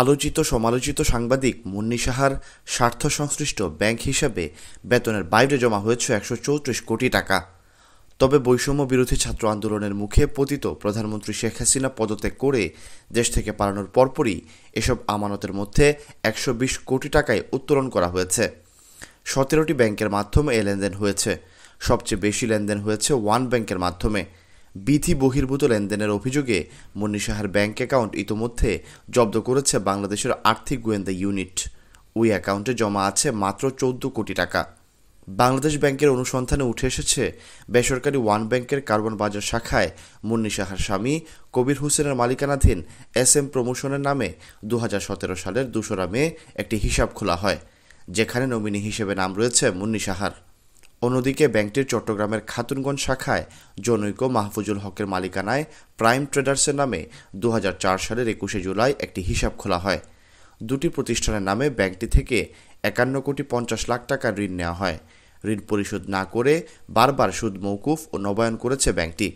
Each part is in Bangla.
আলোচিত সমালোচিত সাংবাদিক মুন্নী সাহার স্বার্থ সংশ্লিষ্ট ব্যাংক হিসাবে বেতনের বাইরে জমা হয়েছে ১৩৪ কোটি টাকা। তবে বৈষম্য বিরোধী ছাত্র আন্দোলনের মুখে পতিত প্রধানমন্ত্রী শেখ হাসিনা পদত্যাগ করে দেশ থেকে পালানোর পরপরই এসব আমানতের মধ্যে ১২০ কোটি টাকায় উত্তোলন করা হয়েছে। ১৭টি ব্যাংকের মাধ্যমে এ লেনদেন হয়েছে। সবচেয়ে বেশি লেনদেন হয়েছে ওয়ান ব্যাংকের মাধ্যমে। বিধি বহির্ভূত লেনদেনের অভিযোগে মুন্নী সাহার ব্যাংক অ্যাকাউন্ট ইতোমধ্যে জব্দ করেছে বাংলাদেশের আর্থিক গোয়েন্দা ইউনিট। ওই অ্যাকাউন্টে জমা আছে মাত্র ১৪ কোটি টাকা। বাংলাদেশ ব্যাংকের অনুসন্ধানে উঠে এসেছে, বেসরকারি ওয়ান ব্যাংকের কারওয়ান বাজার শাখায় মুন্নী সাহার স্বামী কবির হোসেনের মালিকানাধীন SM প্রমোশনের নামে ২০১৭ সালের ২রা মে একটি হিসাব খোলা হয়, যেখানে নমিনি হিসেবে নাম রয়েছে মুন্নী সাহার। অন্যদিকে ব্যাংকটির চট্টগ্রামের খাতুনগঞ্জ শাখায় জনৈক মাহফুজুল হকের মালিকানায় প্রাইম ট্রেডার্সের নামে ২০০৪ সালের ২১শে জুলাই একটি হিসাব খোলা হয়। দুটি প্রতিষ্ঠানের নামে ব্যাংকটি থেকে ৫১,৫০,০০,০০০ টাকার ঋণ নেওয়া হয়। ঋণ পরিশোধ না করে বারবার সুদ মওকুফ ও নবায়ন করেছে ব্যাংকটি।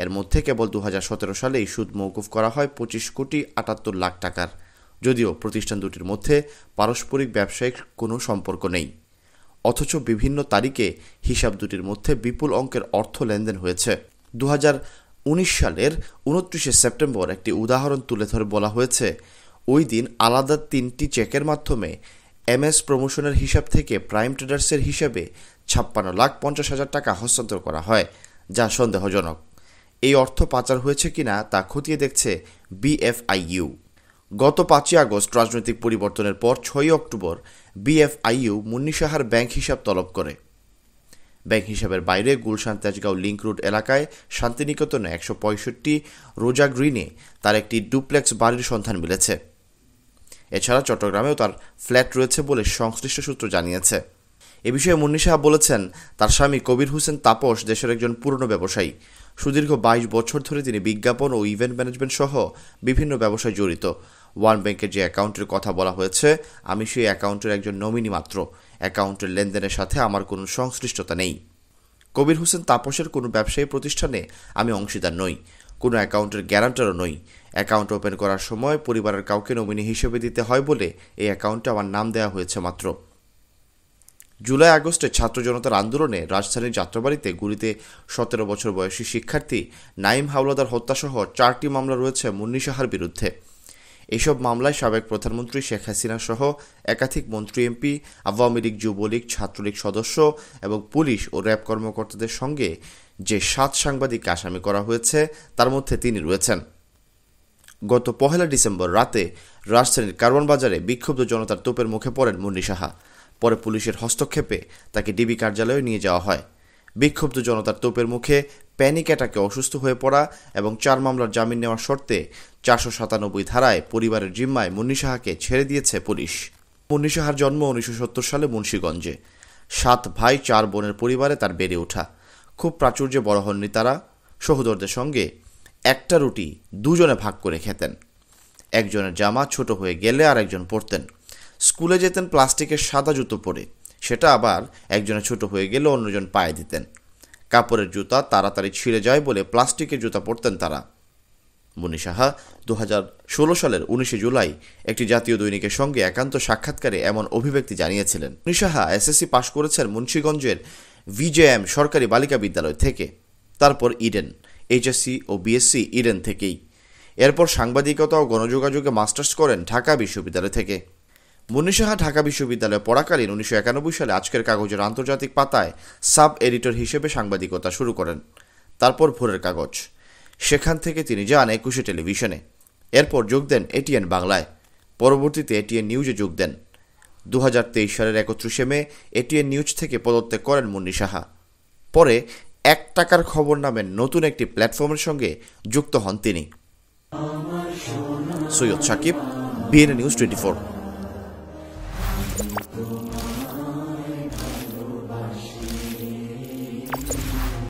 এর মধ্যে কেবল ২০১৭ সালেই সুদ মওকুফ করা হয় ২৫,৭৮,০০,০০০ টাকার, যদিও প্রতিষ্ঠান দুটির মধ্যে পারস্পরিক ব্যবসায়িক কোনো সম্পর্ক নেই। অথচ বিভিন্ন তারিখে হিসাব দুটির মধ্যে বিপুল অঙ্কের অর্থ লেনদেন হয়েছে। ২০১৯ সালের ২৯শে সেপ্টেম্বর একটি উদাহরণ তুলে ধরে বলা হয়েছে, ওই দিন আলাদা ৩টি চেকের মাধ্যমে MS প্রমোশনের হিসাব থেকে প্রাইম ট্রেডার্সের হিসাবে ৫৬,৫০,০০০ টাকা হস্তান্তর করা হয়, যা সন্দেহজনক। এই অর্থ পাচার হয়েছে কিনা তা খতিয়ে দেখছে BFIU। গত ৫ই আগস্ট রাজনৈতিক পরিবর্তনের পর ৬ই অক্টোবর BFIU মুন্নী সাহার ব্যাংক হিসাব তলব করে। ব্যাংক হিসাবের বাইরে গুলশান তেজগাঁও লিংক রোড এলাকায় শান্তিনিকেতনে ১৬৫ রোজা গ্রিনে তার একটি ডুপ্লেক্স বাড়ির সন্ধান মিলেছে। এছাড়া চট্টগ্রামেও তার ফ্ল্যাট রয়েছে বলে সংশ্লিষ্ট সূত্র জানিয়েছে। এ বিষয়ে মুন্নী সাহা বলেছেন, তার স্বামী কবির হোসেন তাপস দেশের একজন পুরনো ব্যবসায়ী। সুদীর্ঘ ২২ বছর ধরে তিনি বিজ্ঞাপন ও ইভেন্ট ম্যানেজমেন্ট সহ বিভিন্ন ব্যবসায় জড়িত। ওয়ান ব্যাংকের যে অ্যাকাউন্টের কথা বলা হয়েছে, আমি সেই অ্যাকাউন্টের একজন নমিনি মাত্র। অ্যাকাউন্টের লেনদেনের সাথে আমার কোনো সংশ্লিষ্টতা নেই। কবির হোসেন তাপসের কোনো ব্যবসায়ী প্রতিষ্ঠানে আমি অংশীদার নই, কোনো অ্যাকাউন্টের গ্যারান্টারও নই। অ্যাকাউন্ট ওপেন করার সময় পরিবারের কাউকে নমিনি হিসেবে দিতে হয় বলে এই অ্যাকাউন্টে আমার নাম দেওয়া হয়েছে মাত্র। জুলাই আগস্টে ছাত্র জনতার আন্দোলনে রাজধানীর যাত্রাবাড়িতে গুলিতে ১৭ বছর বয়সী শিক্ষার্থী নাঈম হাওলাদার হত্যাসহ ৪টি মামলা রয়েছে মুন্নী সাহার বিরুদ্ধে। এসব মামলায় সাবেক প্রধানমন্ত্রী শেখ হাসিনা সহ একাধিক মন্ত্রী, MP, আওয়ামী লীগ, যুবলীগ, ছাত্রলীগ সদস্য এবং পুলিশ ও র্যাব কর্মকর্তাদের সঙ্গে যে ৭ সাংবাদিককে আসামি করা হয়েছে, তার মধ্যে তিনি রয়েছেন। গত ১ ডিসেম্বর রাতে রাজধানীর কারওয়ান বাজারে বিক্ষুব্ধ জনতার তোপের মুখে পড়েন মুন্নী সাহা। পরে পুলিশের হস্তক্ষেপে তাকে ডিবি কার্যালয়ে নিয়ে যাওয়া হয়। বিক্ষুব্ধ জনতার তোপের মুখে প্যানিক অ্যাটাকে অসুস্থ হয়ে পড়া এবং ৪ মামলার জামিন নেওয়ার শর্তে ৪৯৭ ধারায় পরিবারের জিম্মায় মুন্নী সাহাকে ছেড়ে দিয়েছে পুলিশ। মুন্নী সাহার জন্ম ১৯৭০ সালে মুন্সিগঞ্জে। ৭ ভাই ৪ বোনের পরিবারে তার বেড়ে ওঠা। খুব প্রাচুর্যে বড় হননি তারা। সহোদরদের সঙ্গে একটা রুটি দুজনে ভাগ করে খেতেন। একজনের জামা ছোট হয়ে গেলে আর একজন পরতেন। স্কুলে যেতেন প্লাস্টিকের সাদা জুতো পরে, সেটা আবার একজনের ছোট হয়ে গেলে অন্যজন পায়ে দিতেন। কাপড়ের জুতা তাড়াতাড়ি ছিঁড়ে যায় বলে প্লাস্টিকের জুতা পরতেন তারা। মুন্নী সাহা ২০১৬ সালের ১৯শে জুলাই একটি জাতীয় দৈনিকের সঙ্গে একান্ত সাক্ষাৎকারে এমন অভিব্যক্তি জানিয়েছিলেন। মুন্নী সাহা SSC পাশ করেছেন মুন্সিগঞ্জের VJM সরকারি বালিকা বিদ্যালয় থেকে, তারপর ইডেন, HSC ও BSc ইডেন থেকেই। এরপর সাংবাদিকতা ও গণযোগাযোগে মাস্টার্স করেন ঢাকা বিশ্ববিদ্যালয় থেকে। মুন্নী সাহা ঢাকা বিশ্ববিদ্যালয়ে পড়াকালীন ১৯৯১ সালে আজকের কাগজের আন্তর্জাতিক পাতায় সাব এডিটর হিসেবে সাংবাদিকতা শুরু করেন। তারপর ভোরের কাগজ। সেখান থেকে তিনি যান ২১শে টেলিভিশনে। এরপর যোগ দেন ATN বাংলায়। পরবর্তীতে ATN নিউজে যোগ দেন। ২০২৩ সালের ৩১শে মে ATN নিউজ থেকে পদত্যাগ করেন মুন্নী সাহা। পরে ১ টাকার খবর নামের নতুন একটি প্ল্যাটফর্মের সঙ্গে যুক্ত হন তিনি। Syed Sakib, BNN news 24।